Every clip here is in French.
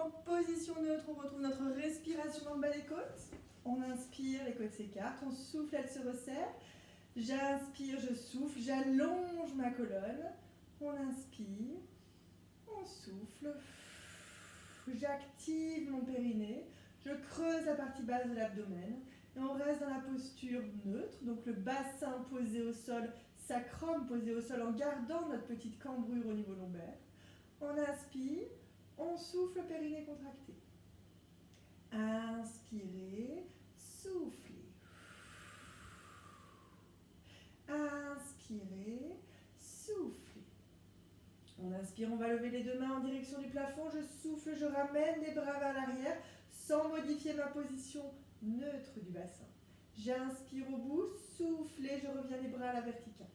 En position neutre, on retrouve notre respiration dans le bas des côtes. On inspire, les côtes s'écartent, on souffle, elles se resserrent. J'inspire, je souffle, j'allonge ma colonne. On inspire, on souffle. J'active mon périnée, je creuse la partie basse de l'abdomen. Et on reste dans la posture neutre, donc le bassin posé au sol, sacrum posé au sol en gardant notre petite cambrure au niveau lombaire. On inspire, on souffle, périnée contracté. Inspirez, soufflez. Inspirez, soufflez. On inspire, on va lever les deux mains en direction du plafond. Je souffle, je ramène les bras vers l'arrière sans modifier ma position neutre du bassin. J'inspire au bout, soufflez, je reviens les bras à la verticale.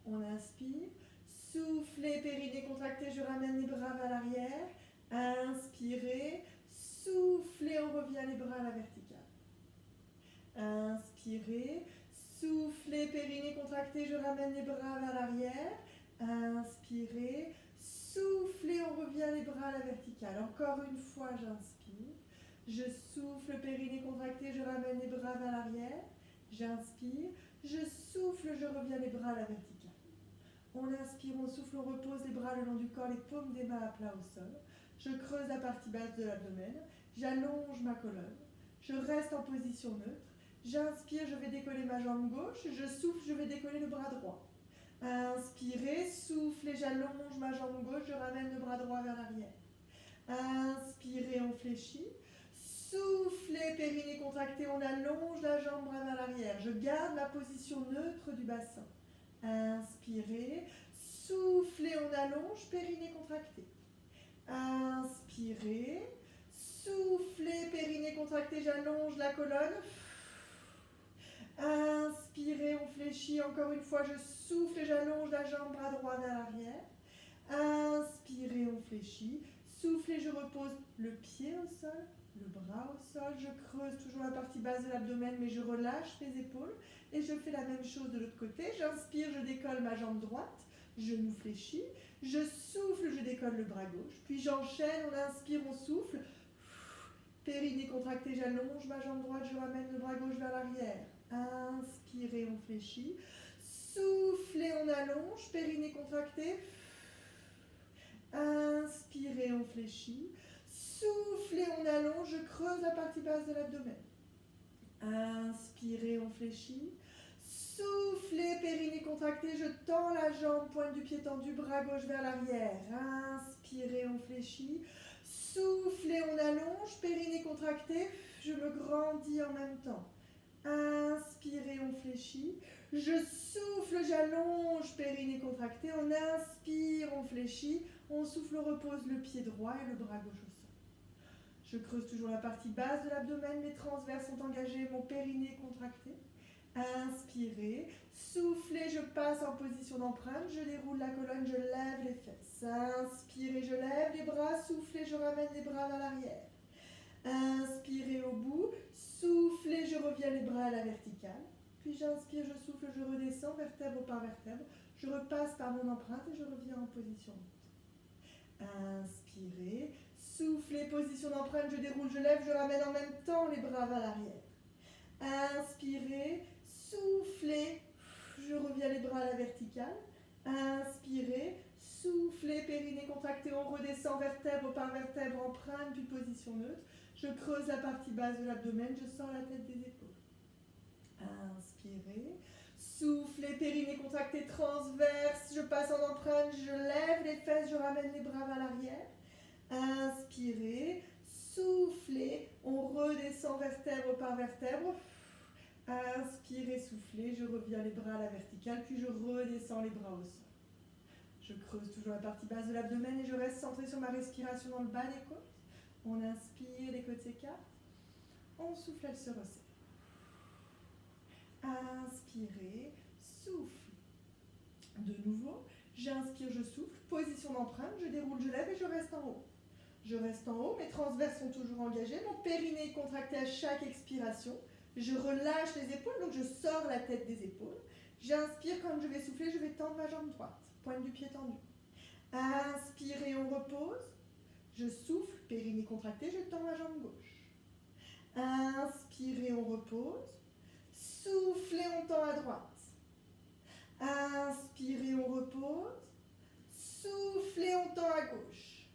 On inspire, soufflez, périnée contracté, je ramène les bras vers l'arrière. Inspirez, soufflez, on revient les bras à la verticale. Inspirez, soufflez, périnée contracté, je ramène les bras vers l'arrière. Inspirez, soufflez, on revient les bras à la verticale. Encore une fois, j'inspire. Je souffle, périnée contracté, je ramène les bras vers l'arrière. J'inspire, je souffle, je reviens les bras à la verticale. On inspire, on souffle, on repose les bras le long du corps, les paumes des mains à plat au sol. Je creuse la partie basse de l'abdomen. J'allonge ma colonne. Je reste en position neutre. J'inspire, je vais décoller ma jambe gauche. Je souffle, je vais décoller le bras droit. Inspirez, soufflez, j'allonge ma jambe gauche, je ramène le bras droit vers l'arrière. Inspirez, on fléchit. Soufflez, périnée contracté, on allonge la jambe bras vers l'arrière. Je garde la position neutre du bassin. Inspirez, soufflez, on allonge, périnée contracté. Inspirez, soufflez, périnée contracté, j'allonge la colonne. Inspirez, on fléchit, encore une fois, je souffle et j'allonge la jambe, bras droit vers l'arrière. Inspirez, on fléchit. Soufflez, je repose le pied au sol, le bras au sol. Je creuse toujours la partie basse de l'abdomen, mais je relâche mes épaules. Et je fais la même chose de l'autre côté. J'inspire, je décolle ma jambe droite. Genou fléchi. Je souffle, je décolle le bras gauche. Puis j'enchaîne, on inspire, on souffle. Périnée contracté, j'allonge ma jambe droite, je ramène le bras gauche vers l'arrière. Inspirez, on fléchit. Soufflez, on allonge, périnée contracté. Inspirez, on fléchit. Soufflez, on allonge, je creuse la partie basse de l'abdomen. Inspirez, on fléchit. Soufflez, périnée contracté, je tends la jambe, pointe du pied tendu, bras gauche vers l'arrière. Inspirez, on fléchit. Soufflez, on allonge, périnée contracté, je me grandis en même temps. Inspirez, on fléchit. Je souffle, j'allonge, périnée contracté. On inspire, on fléchit. On souffle, on repose le pied droit et le bras gauche au sol. Je creuse toujours la partie basse de l'abdomen, mes transverses sont engagés, mon périnée contracté. Inspirez, soufflez, je passe en position d'empreinte, je déroule la colonne, je lève les fesses. Inspirez, je lève les bras, soufflez, je ramène les bras vers l'arrière. Inspirez au bout, soufflez, je reviens les bras à la verticale. Puis j'inspire, je souffle, je redescends vertèbre par vertèbre. Je repasse par mon empreinte et je reviens en position neutre. Inspirez, soufflez, position d'empreinte, je déroule, je lève, je ramène en même temps les bras vers l'arrière. Inspirez, soufflez, je reviens les bras à la verticale. Inspirez, soufflez, périnée contracté, on redescend vertèbre par vertèbre, empreinte puis position neutre. Je creuse la partie basse de l'abdomen, je sors la tête des épaules. Inspirez, soufflez, périnée contracté, transverse, je passe en empreinte, je lève les fesses, je ramène les bras vers l'arrière. Inspirez, soufflez, on redescend vertèbre par vertèbre. Inspirez, soufflez, je reviens les bras à la verticale, puis je redescends les bras au sol. Je creuse toujours la partie basse de l'abdomen et je reste centré sur ma respiration dans le bas des côtes. On inspire, les côtes s'écartent. On souffle, elles se resserrent. Inspirez, soufflez. De nouveau, j'inspire, je souffle. Position d'empreinte, je déroule, je lève et je reste en haut. Je reste en haut, mes transverses sont toujours engagés. Mon périnée est contracté à chaque expiration. Je relâche les épaules, donc je sors la tête des épaules. J'inspire, quand je vais souffler, je vais tendre ma jambe droite. Pointe du pied tendu. Inspirez, on repose. Je souffle, périnée contracté, je tends la jambe gauche. Inspirez, on repose. Soufflez, on tend à droite. Inspirez, on repose. Soufflez, on tend à gauche.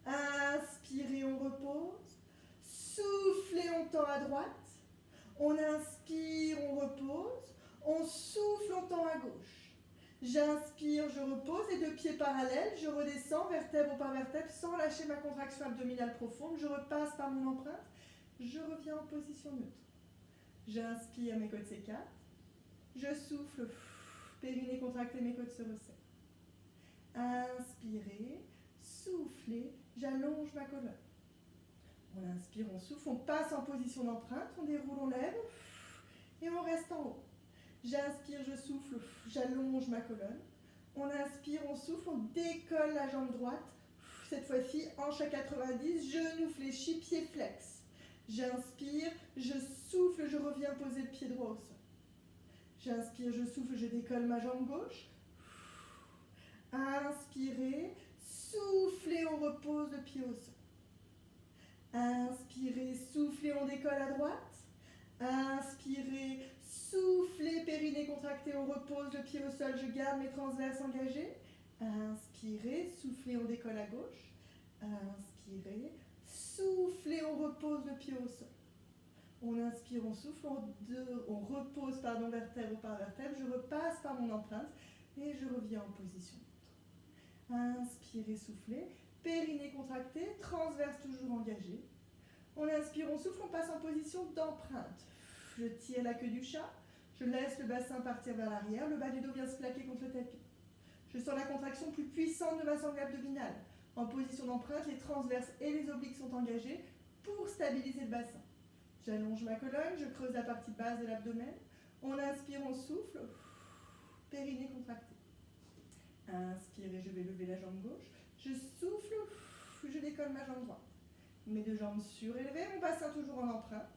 Inspirez, on repose. Soufflez, on tend à droite. On inspire, on repose. On souffle, on tend à gauche. J'inspire, je repose et deux pieds parallèles, je redescends vertèbre par vertèbre sans lâcher ma contraction abdominale profonde. Je repasse par mon empreinte. Je reviens en position neutre. J'inspire, mes côtes s'écartent. Je souffle, périnée contracté, mes côtes se resserrent. Inspirez, soufflez, j'allonge ma colonne. On inspire, on souffle, on passe en position d'empreinte, on déroule, on lève et on reste en haut. J'inspire, je souffle, j'allonge ma colonne. On inspire, on souffle, on décolle la jambe droite. Cette fois-ci, hanche à 90, genou fléchi, pied flex. J'inspire, je souffle, je reviens poser le pied droit au sol. J'inspire, je souffle, je décolle ma jambe gauche. Inspirez, soufflez, on repose le pied au sol. Inspirez, soufflez, on décolle à droite. Inspirez, soufflez, périnée contracté, on repose le pied au sol, je garde mes transverses engagés. Inspirez, soufflez, on décolle à gauche. Inspirez, soufflez, on repose le pied au sol. On inspire, on souffle, on repose vertèbre par vertèbre, je repasse par mon empreinte et je reviens en position neutre. Inspirez, soufflez, périnée contracté, transverse toujours engagé. On inspire, on souffle, on passe en position d'empreinte. Je tire la queue du chat, je laisse le bassin partir vers l'arrière, le bas du dos vient se plaquer contre le tapis. Je sens la contraction plus puissante de ma sangle abdominale. En position d'empreinte, les transverses et les obliques sont engagés pour stabiliser le bassin. J'allonge ma colonne, je creuse la partie basse de l'abdomen. On inspire, on souffle, périnée contracté. Inspirez, je vais lever la jambe gauche. Je souffle, je décolle ma jambe droite. Mes deux jambes surélevées, mon bassin toujours en empreinte.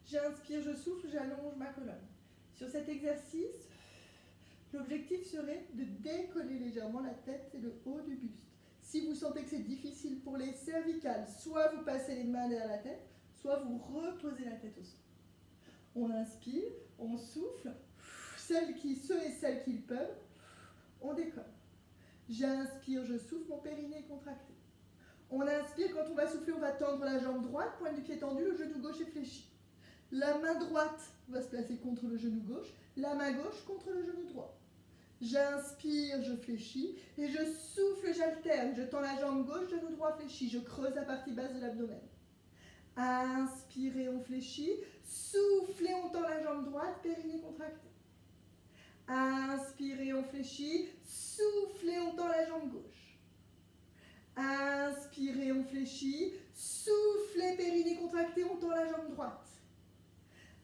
J'inspire, je souffle, j'allonge ma colonne. Sur cet exercice, l'objectif serait de décoller légèrement la tête et le haut du buste. Si vous sentez que c'est difficile pour les cervicales, soit vous passez les mains derrière la tête, soit vous reposez la tête au sol. On inspire, on souffle, ceux et celles qui le peuvent, on décolle. J'inspire, je souffle, mon périnée est contracté. On inspire, quand on va souffler, on va tendre la jambe droite, pointe du pied tendu, le genou gauche est fléchi. La main droite va se placer contre le genou gauche, la main gauche contre le genou droit. J'inspire, je fléchis, et je souffle, j'alterne. Je tends la jambe gauche, genou droit fléchi, je creuse la partie basse de l'abdomen. Inspirez, on fléchit, soufflez, on tend la jambe droite, périnée contracté. Inspirez, on fléchit, soufflez, on tend la jambe gauche. Inspirez, on fléchit, soufflez, périnée contracté, on tend la jambe droite.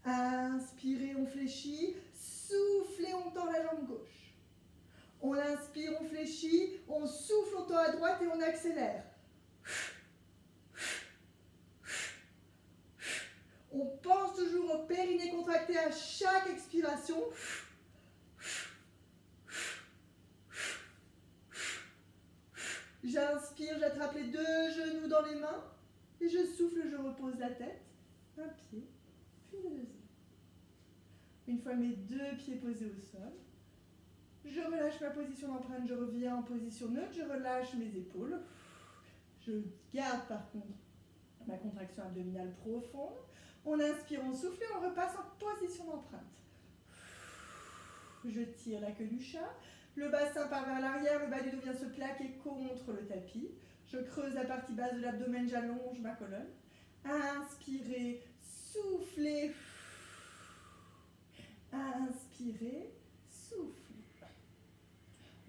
Inspirez, on fléchit, soufflez, on tend la jambe gauche. On inspire, on fléchit, on souffle, on tend à droite et on accélère. On pense toujours au périnée contracté à chaque expiration. J'inspire, j'attrape les deux genoux dans les mains et je souffle, je repose la tête, un pied, puis le deuxième. Une fois mes deux pieds posés au sol, je relâche ma position d'empreinte, je reviens en position neutre, je relâche mes épaules. Je garde par contre ma contraction abdominale profonde. On inspire, on souffle et on repasse en position d'empreinte. Je tire la queue du chat. Le bassin part vers l'arrière, le bas du dos vient se plaquer contre le tapis. Je creuse la partie basse de l'abdomen, j'allonge ma colonne. Inspirez, soufflez. Inspirez, soufflez.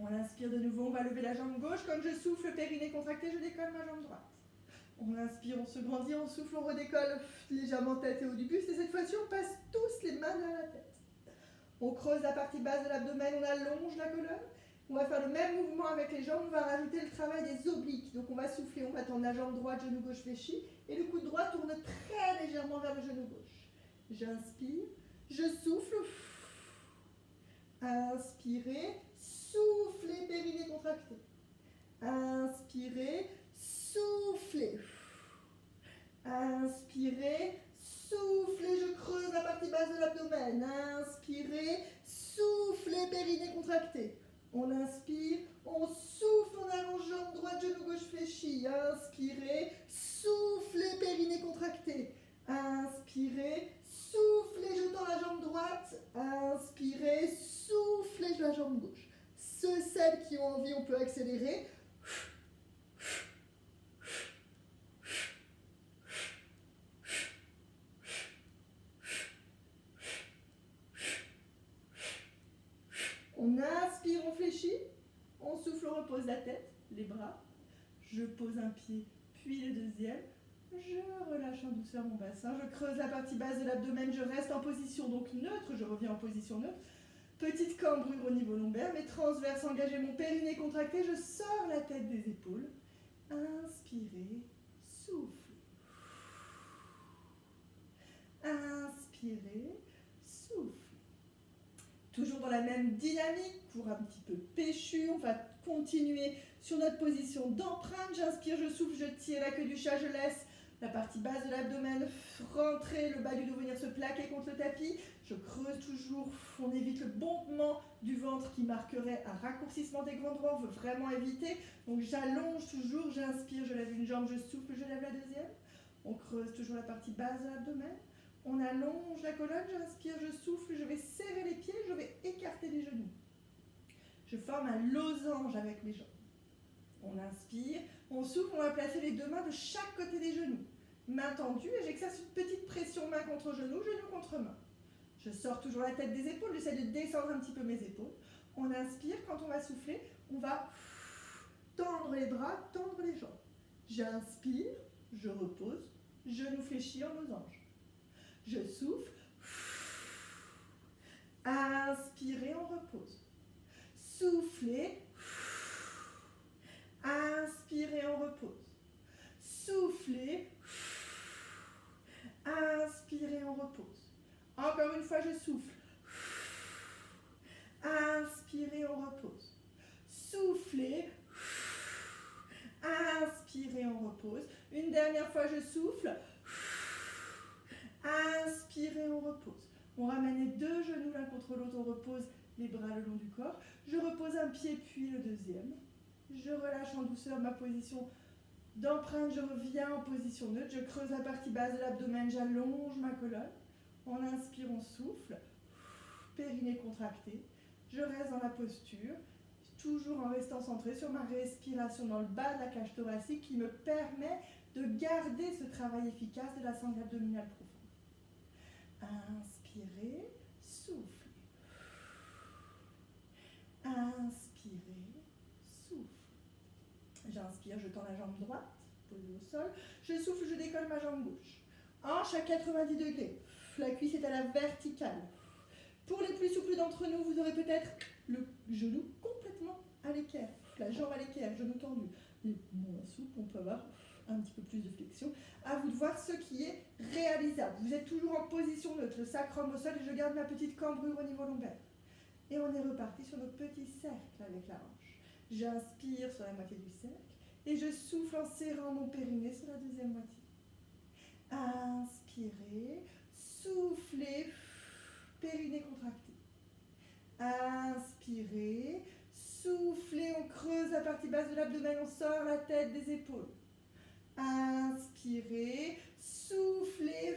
On inspire de nouveau, on va lever la jambe gauche. Comme je souffle, périnée contracté, je décolle ma jambe droite. On inspire, on se grandit, on souffle, on redécolle légèrement tête et haut du buste. Et cette fois-ci, on passe tous les mains derrière la tête. On creuse la partie basse de l'abdomen, on allonge la colonne. On va faire le même mouvement avec les jambes, on va rajouter le travail des obliques. Donc on va souffler, on va tendre la jambe droite, genou gauche fléchi. Et le coude droit tourne très légèrement vers le genou gauche. J'inspire, je souffle. Inspirez, soufflez, périnée contracté. Inspirez, soufflez. Inspirez, soufflez, je creuse la partie basse de l'abdomen. Inspirez, soufflez, périnée contracté. On inspire, on souffle, on allonge jambe droite, genou gauche fléchi. Inspirez, soufflez, périnée contracté. Inspirez, soufflez, je tends la jambe droite. Inspirez, soufflez, la jambe gauche. Celles qui ont envie, on peut accélérer. On inspire, on fléchit. On souffle, on repose la tête, les bras. Je pose un pied, puis le deuxième. Je relâche en douceur mon bassin. Je creuse la partie basse de l'abdomen. Je reste en position donc neutre. Je reviens en position neutre. Petite cambrure au niveau lombaire. Mes transverses engagées, mon périnée contracté. Je sors la tête des épaules. Inspirez, soufflez. Inspirez, soufflez. Toujours dans la même dynamique, cours un petit peu péchu. On va continuer sur notre position d'empreinte. J'inspire, je souffle, je tire la queue du chat, je laisse la partie basse de l'abdomen rentrer, le bas du dos venir se plaquer contre le tapis. Je creuse toujours, on évite le bombement du ventre qui marquerait un raccourcissement des grands droits, on veut vraiment éviter. Donc j'allonge toujours, j'inspire, je lève une jambe, je souffle, je lève la deuxième. On creuse toujours la partie basse de l'abdomen. On allonge la colonne, j'inspire, je souffle, je vais serrer les pieds, je vais écarter les genoux. Je forme un losange avec les jambes. On inspire, on souffle, on va placer les deux mains de chaque côté des genoux. Main tendue et j'exerce une petite pression main contre genou, genou contre main. Je sors toujours la tête des épaules, j'essaie de descendre un petit peu mes épaules. On inspire, quand on va souffler, on va tendre les bras, tendre les jambes. J'inspire, je repose, genou fléchi en losange. Je souffle. Inspirez, on repose. Soufflez. Inspirez, on repose. Soufflez. Inspirez, on repose. Encore une fois, je souffle. Inspirez, on repose. Soufflez. Inspirez, on repose. Une dernière fois, je souffle. Inspirez, on repose. On ramène les deux genoux l'un contre l'autre, on repose les bras le long du corps. Je repose un pied puis le deuxième. Je relâche en douceur ma position d'empreinte, je reviens en position neutre. Je creuse la partie basse de l'abdomen, j'allonge ma colonne. On inspire, on souffle. Périnée contracté. Je reste dans la posture, toujours en restant centré sur ma respiration dans le bas de la cage thoracique qui me permet de garder ce travail efficace de la sangle abdominale profonde. Inspirez, soufflez. Inspirez, soufflez. J'inspire, je tends la jambe droite, posée au sol. Je souffle, je décolle ma jambe gauche. Hanche à 90 degrés. La cuisse est à la verticale. Pour les plus souples d'entre nous, vous aurez peut-être le genou complètement à l'équerre. La jambe à l'équerre, genou tendu. Les moins souples, on peut avoir un petit peu plus de flexion. À vous de voir ce qui est réalisable. Vous êtes toujours en position neutre, le sacrum au sol et je garde ma petite cambrure au niveau lombaire. Et on est reparti sur notre petit cercle avec la hanche. J'inspire sur la moitié du cercle et je souffle en serrant mon périnée sur la deuxième moitié. Inspirez, soufflez, périnée contracté. Inspirez, soufflez, on creuse la partie basse de l'abdomen, on sort la tête des épaules. Inspirez, soufflez,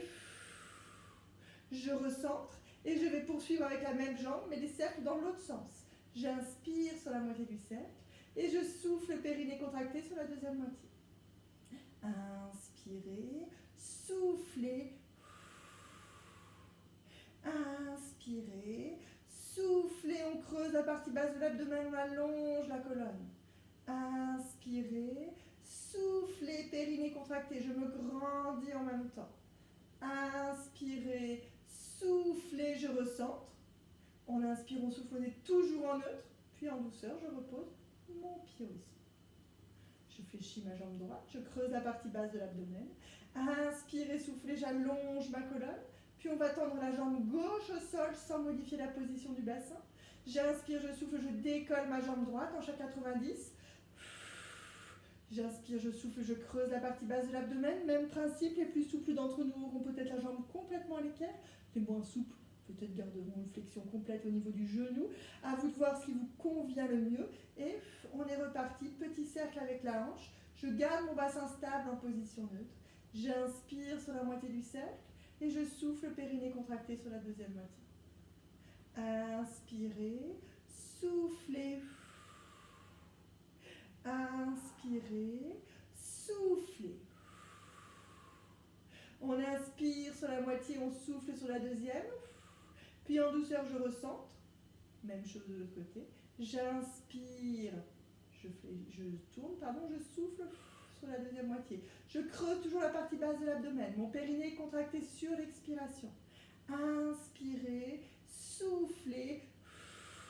je recentre et je vais poursuivre avec la même jambe mais des cercles dans l'autre sens. J'inspire sur la moitié du cercle et je souffle périnée contracté sur la deuxième moitié. Inspirez, soufflez, inspirez, soufflez, on creuse la partie basse de l'abdomen, on allonge la colonne. Inspirez, soufflez, périnée contracté, je me grandis en même temps. Inspirez, soufflez, je recentre. On inspire, on souffle, on est toujours en neutre. Puis en douceur, je repose mon pied au sol. Je fléchis ma jambe droite, je creuse la partie basse de l'abdomen. Inspirez, soufflez, j'allonge ma colonne. Puis on va tendre la jambe gauche au sol sans modifier la position du bassin. J'inspire, je souffle, je décolle ma jambe droite en chaque 90. J'inspire, je souffle, je creuse la partie basse de l'abdomen. Même principe, les plus souples d'entre nous auront peut-être la jambe complètement à l'équerre. Les moins souples, peut-être garderont une flexion complète au niveau du genou. À vous de voir ce qui vous convient le mieux. Et on est reparti, petit cercle avec la hanche. Je garde mon bassin stable en position neutre. J'inspire sur la moitié du cercle et je souffle, périnée contracté sur la deuxième moitié. Inspirez, soufflez. Inspirez, soufflez. On inspire sur la moitié, on souffle sur la deuxième. Puis en douceur, je recentre. Même chose de l'autre côté. J'inspire, je tourne, je souffle sur la deuxième moitié. Je creuse toujours la partie basse de l'abdomen. Mon périnée est contracté sur l'expiration. Inspirez, soufflez.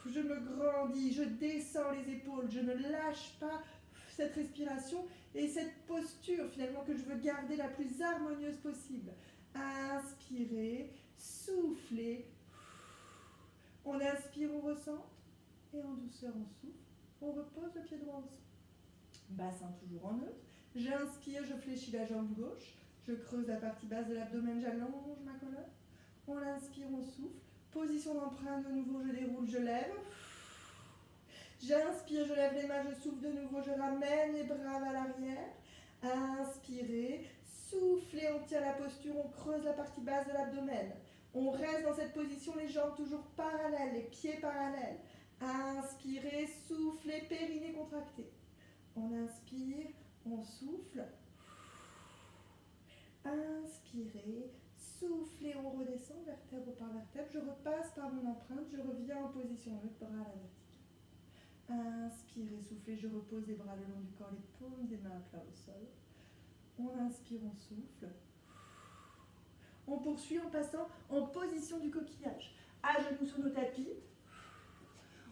Je me grandis, je descends les épaules, je ne lâche pas cette respiration et cette posture finalement que je veux garder la plus harmonieuse possible. Inspirez, soufflez. On inspire, on recentre et en douceur on souffle. On repose le pied droit au sol. Bassin toujours en neutre. J'inspire, je fléchis la jambe gauche. Je creuse la partie basse de l'abdomen, j'allonge ma colonne. On inspire, on souffle. Position d'emprunt, de nouveau je déroule, je lève. J'inspire, je lève les mains, je souffle de nouveau, je ramène les bras vers l'arrière. Inspirez, soufflez, on tient la posture, on creuse la partie basse de l'abdomen. On reste dans cette position, les jambes toujours parallèles, les pieds parallèles. Inspirez, soufflez, périnée contracté. On inspire, on souffle. Inspirez, soufflez, on redescend, vertèbre par vertèbre. Je repasse par mon empreinte, je reviens en position neutre, bras à la verticale. Inspirez, soufflez, je repose les bras le long du corps, les paumes des mains à plat au sol. On inspire, on souffle. On poursuit en passant en position du coquillage. À genoux sur nos tapis.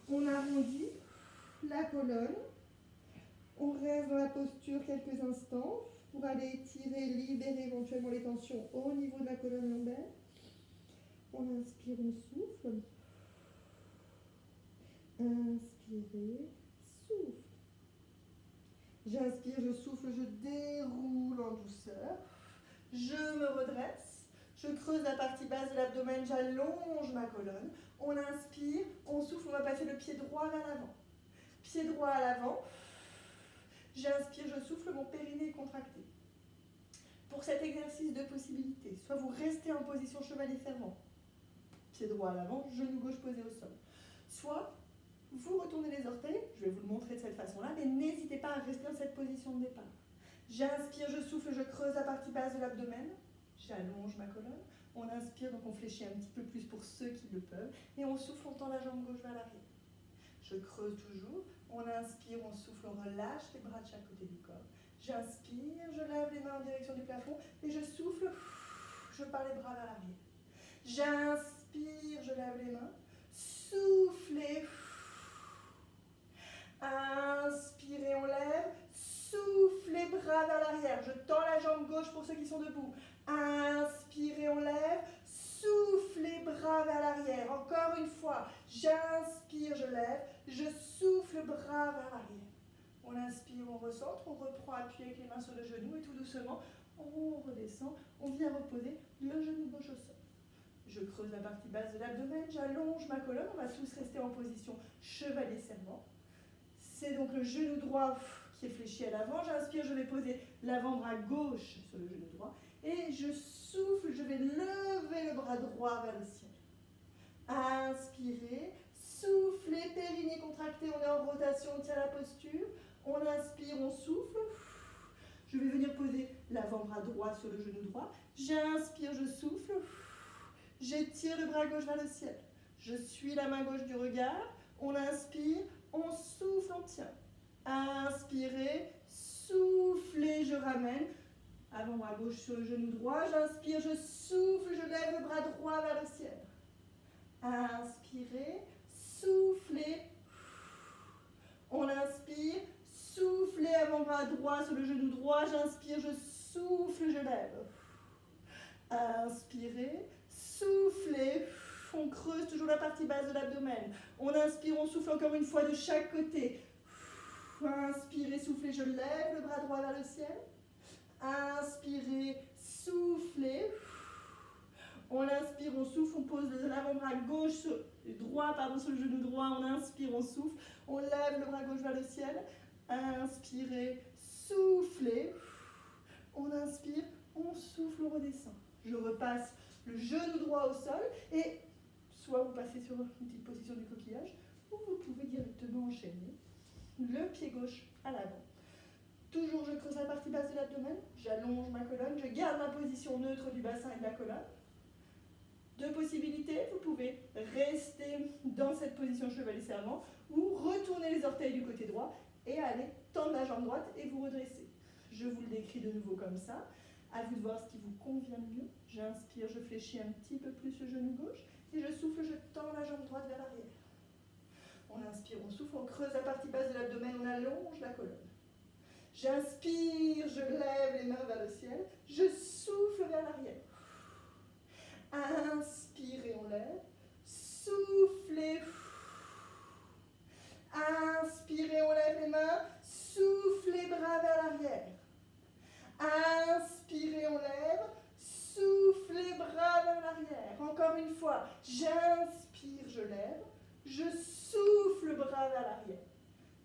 On arrondit la colonne. On reste dans la posture quelques instants pour aller étirer, libérer éventuellement les tensions au niveau de la colonne lombaire. On inspire, on souffle. Inspirez, souffle. J'inspire, je souffle, je déroule en douceur. Je me redresse. Je creuse la partie basse de l'abdomen, j'allonge ma colonne. On inspire, on souffle, on va passer le pied droit vers l'avant. Pied droit à l'avant. J'inspire, je souffle, mon périnée est contracté. Pour cet exercice de possibilités, soit vous restez en position chevalier servant, pied droit à l'avant, genou gauche posé au sol. Soit vous retournez les orteils, je vais vous le montrer de cette façon-là, mais n'hésitez pas à rester dans cette position de départ. J'inspire, je souffle, je creuse la partie basse de l'abdomen, j'allonge ma colonne. On inspire, donc on fléchit un petit peu plus pour ceux qui le peuvent, et on souffle, on tend la jambe gauche vers l'arrière. Je creuse toujours, on inspire, on souffle, on relâche les bras de chaque côté du corps. J'inspire, je lève les mains en direction du plafond, et je souffle, je pars les bras vers l'arrière. J'inspire, je lève les mains, soufflez. Inspirez, on lève, soufflez, bras vers l'arrière. Je tends la jambe gauche pour ceux qui sont debout. Inspirez, on lève, soufflez, bras vers l'arrière. Encore une fois, j'inspire, je lève, je souffle, bras vers l'arrière. On inspire, on recentre, on reprend appui avec les mains sur le genou et tout doucement, on redescend, on vient reposer le genou gauche au sol. Je creuse la partie basse de l'abdomen, j'allonge ma colonne, on va tous rester en position chevalier servant. C'est donc le genou droit qui est fléchi à l'avant. J'inspire, je vais poser l'avant-bras gauche sur le genou droit. Et je souffle, je vais lever le bras droit vers le ciel. Inspirez, soufflez, périnée contracté, on est en rotation, on tient la posture. On inspire, on souffle. Je vais venir poser l'avant-bras droit sur le genou droit. J'inspire, je souffle. J'étire le bras gauche vers le ciel. Je suis la main gauche du regard. On inspire, on souffle, on tient. Inspirez, soufflez, je ramène. Avant-bras gauche sur le genou droit. J'inspire, je souffle, je lève le bras droit vers le ciel. Inspirez, soufflez. On inspire, soufflez, avant-bras droit sur le genou droit. J'inspire, je souffle, je lève. Inspirez, soufflez. On creuse toujours la partie basse de l'abdomen. On inspire, on souffle encore une fois de chaque côté. Inspirez, soufflez, je lève le bras droit vers le ciel. Inspirez, soufflez. On inspire, on souffle, on pose l'avant-bras gauche, droit sur le genou droit. On inspire, on souffle, on lève le bras gauche vers le ciel. Inspirez, soufflez. On inspire, on souffle, on redescend. Je repasse le genou droit au sol et soit vous passez sur une petite position du coquillage ou vous pouvez directement enchaîner le pied gauche à l'avant. Toujours, je creuse la partie basse de l'abdomen, j'allonge ma colonne, je garde ma position neutre du bassin et de la colonne. Deux possibilités, vous pouvez rester dans cette position chevalier servant ou retourner les orteils du côté droit et aller tendre la jambe droite et vous redresser. Je vous le décris de nouveau comme ça. À vous de voir ce qui vous convient le mieux. J'inspire, je fléchis un petit peu plus le genou gauche et je souffle, je tends la jambe droite vers l'arrière. On inspire, on souffle, on creuse la partie basse de l'abdomen, on allonge la colonne. J'inspire, je lève les mains vers le ciel, je souffle vers l'arrière. Inspirez, on lève, soufflez. Inspirez, on lève les mains, soufflez, bras vers l'arrière. Inspirez, on lève, soufflez, bras vers l'arrière. Encore une fois, j'inspire, je lève, je souffle, bras vers l'arrière.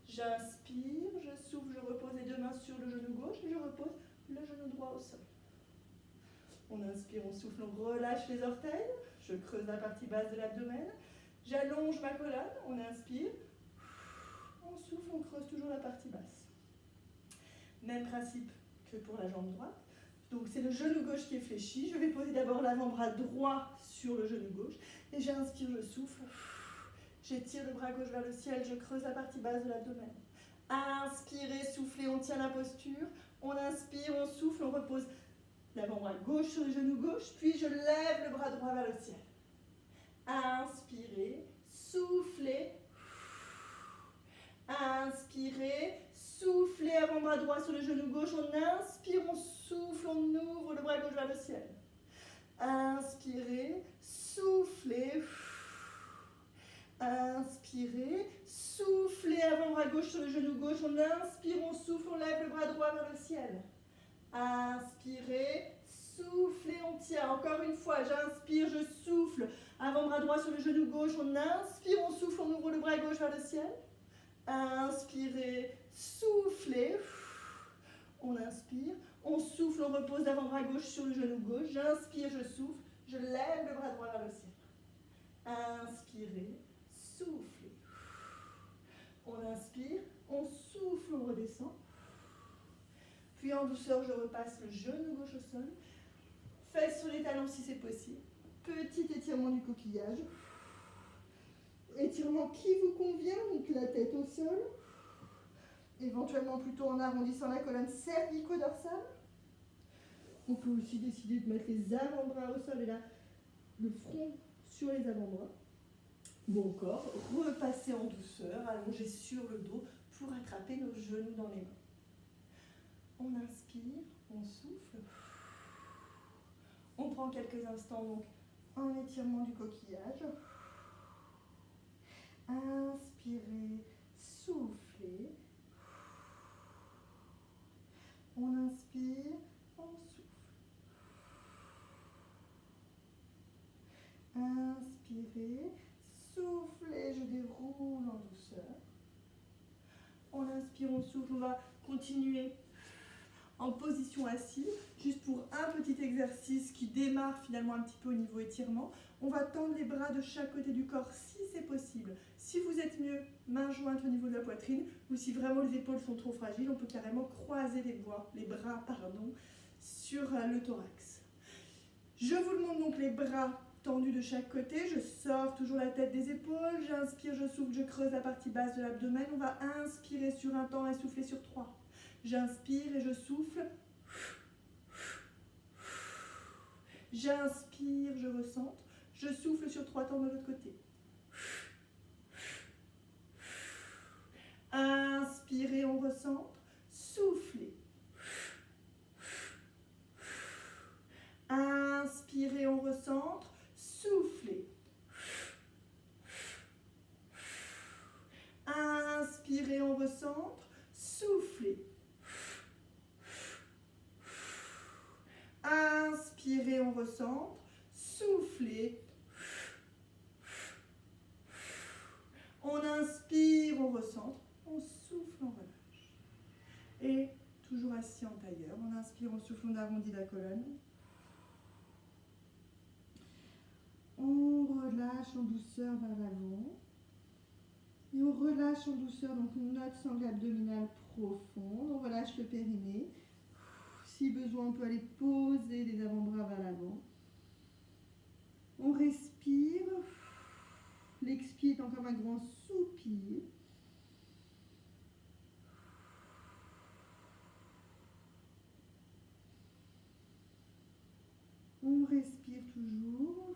J'inspire, je souffle, je repose les deux mains sur le genou gauche et je repose le genou droit au sol. On inspire, on souffle, on relâche les orteils. Je creuse la partie basse de l'abdomen. J'allonge ma colonne, on inspire. On souffle, on creuse toujours la partie basse. Même principe que pour la jambe droite. Donc c'est le genou gauche qui est fléchi. Je vais poser d'abord l'avant-bras droit sur le genou gauche. Et j'inspire, je souffle. J'étire le bras gauche vers le ciel, je creuse la partie basse de l'abdomen. Inspirez, soufflez, on tient la posture. On inspire, on souffle, on repose l'avant-bras gauche sur le genou gauche, puis je lève le bras droit vers le ciel. Inspirez, soufflez. Inspirez, soufflez, avant-bras droit sur le genou gauche. On inspire, on souffle, on ouvre le bras gauche vers le ciel. Inspirez, soufflez. Inspirez, soufflez, avant-bras gauche sur le genou gauche. On inspire, on souffle, on lève le bras droit vers le ciel. Inspirez, soufflez, on tient. Encore une fois, j'inspire, je souffle. Avant-bras droit sur le genou gauche. On inspire, on souffle, on ouvre le bras gauche vers le ciel. Inspirez, soufflez. On inspire, on souffle, on repose l'avant-bras gauche sur le genou gauche. J'inspire, je souffle, je lève le bras droit vers le ciel. Inspirez, soufflez. On inspire, on souffle, on redescend. Puis en douceur, je repasse le genou gauche au sol. Fesses sur les talons si c'est possible. Petit étirement du coquillage. Étirement qui vous convient, donc la tête au sol. Éventuellement plutôt en arrondissant la colonne cervico-dorsale. On peut aussi décider de mettre les avant-bras au sol et là, le front sur les avant-bras. Ou encore, repasser en douceur, allonger sur le dos pour attraper nos genoux dans les mains. On inspire, on souffle. On prend quelques instants donc en étirement du coquillage. Inspirez, soufflez. On inspire, on souffle. Inspirez, soufflez, je déroule en douceur. On inspire, on souffle, on va continuer en position assise, juste pour un petit exercice qui démarre finalement un petit peu au niveau étirement. On va tendre les bras de chaque côté du corps si c'est possible. Si vous êtes mieux, mains jointes au niveau de la poitrine, ou si vraiment les épaules sont trop fragiles, on peut carrément croiser les bras sur le thorax. Je vous le montre donc les bras tendus de chaque côté. Je sors toujours la tête des épaules. J'inspire, je souffle, je creuse la partie basse de l'abdomen. On va inspirer sur un temps et souffler sur 3. J'inspire et je souffle. J'inspire, je recentre. Je souffle sur 3 temps de l'autre côté. Inspirez, on recentre. Soufflez. Inspirez, on recentre. Soufflez. Inspirez, on recentre. recentre. Soufflez. On inspire, on recentre. On souffle, on relâche. Et toujours assis en tailleur. On inspire, on souffle, on arrondit la colonne. On relâche en douceur vers l'avant. Et on relâche en douceur, donc notre sangle abdominale profonde. On relâche le périnée. Si besoin, on peut aller poser les avant-bras vers l'avant. On respire. L'expire étant comme un grand soupir. On respire toujours.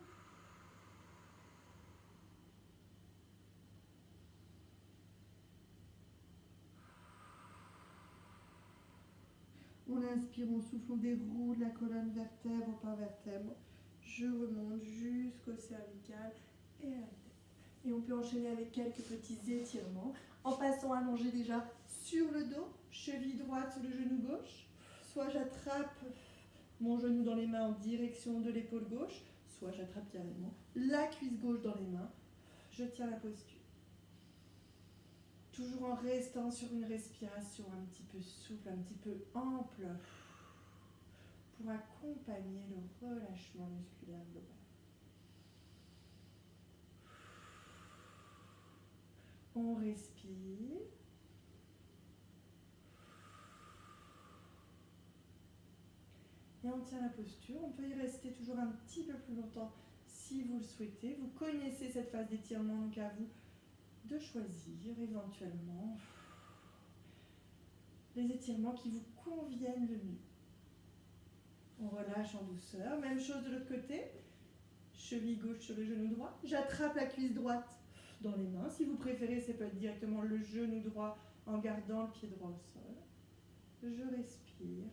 On inspire, on souffle, on déroule la colonne vertèbre par vertèbre. Je remonte jusqu'au cervical et à la tête. Et on peut enchaîner avec quelques petits étirements en passant allongé déjà sur le dos, cheville droite sur le genou gauche. Soit j'attrape mon genou dans les mains en direction de l'épaule gauche, soit j'attrape carrément la cuisse gauche dans les mains. Je tiens la posture. Toujours en restant sur une respiration un petit peu souple, un petit peu ample, pour accompagner le relâchement musculaire global. On respire. Et on tient la posture. On peut y rester toujours un petit peu plus longtemps si vous le souhaitez. Vous connaissez cette phase d'étirement, donc à vous de choisir éventuellement les étirements qui vous conviennent le mieux. On relâche en douceur. Même chose de l'autre côté. Cheville gauche sur le genou droit. J'attrape la cuisse droite dans les mains. Si vous préférez, ça peut être directement le genou droit en gardant le pied droit au sol. Je respire.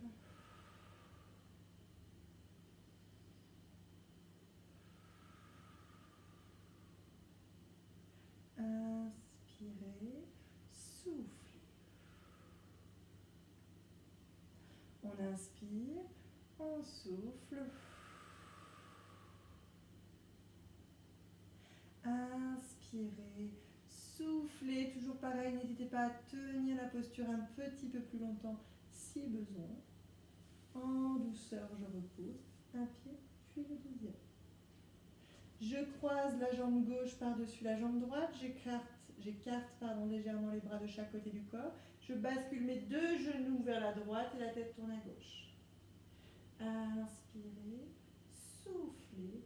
Inspirez, soufflez. On inspire, on souffle. Inspirez, soufflez, toujours pareil, n'hésitez pas à tenir la posture un petit peu plus longtemps si besoin. En douceur, je repose un pied, puis le deuxième. Je croise la jambe gauche par-dessus la jambe droite, j'écarte légèrement les bras de chaque côté du corps. Je bascule mes deux genoux vers la droite et la tête tourne à gauche. Inspirez, soufflez.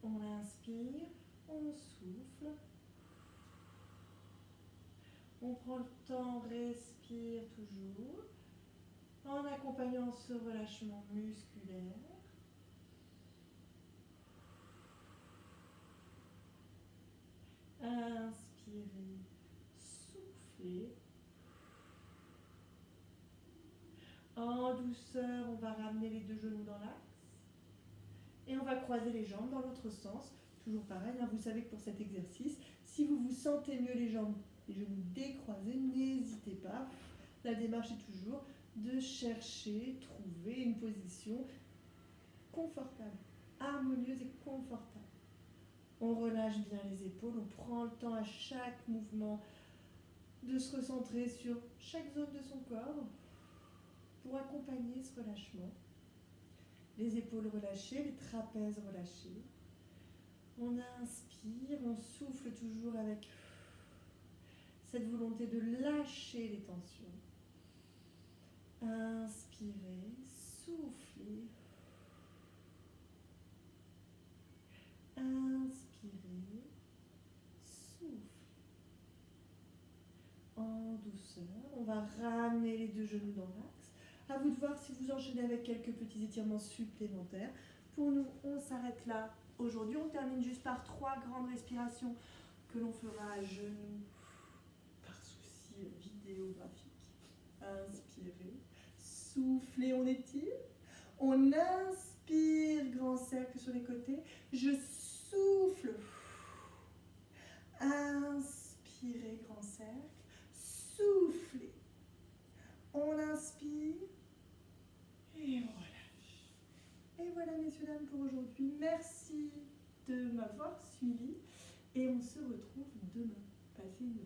On inspire, on souffle. On prend le temps, respire toujours, en accompagnant ce relâchement musculaire. Inspirez, soufflez. En douceur, on va ramener les deux genoux dans l'axe. Et on va croiser les jambes dans l'autre sens. Toujours pareil, hein, vous savez que pour cet exercice, si vous vous sentez mieux les genoux décroisés, n'hésitez pas. La démarche est toujours de chercher, trouver une position confortable, harmonieuse et confortable. On relâche bien les épaules, on prend le temps à chaque mouvement de se recentrer sur chaque zone de son corps pour accompagner ce relâchement. Les épaules relâchées, les trapèzes relâchés. On inspire, on souffle toujours avec cette volonté de lâcher les tensions. Inspirez, soufflez. Inspirez, soufflez. En douceur, on va ramener les deux genoux dans l'axe. À vous de voir si vous enchaînez avec quelques petits étirements supplémentaires. Pour nous, on s'arrête là. Aujourd'hui, on termine juste par 3 grandes respirations que l'on fera à genoux par souci vidéographique. Inspirez, soufflez, on étire. On inspire, grand cercle sur les côtés. Je souffle. Inspirez, grand cercle. Soufflez. On inspire et on relâche. voilà, messieurs, dames, pour aujourd'hui. Merci de m'avoir suivi et on se retrouve demain. Passez une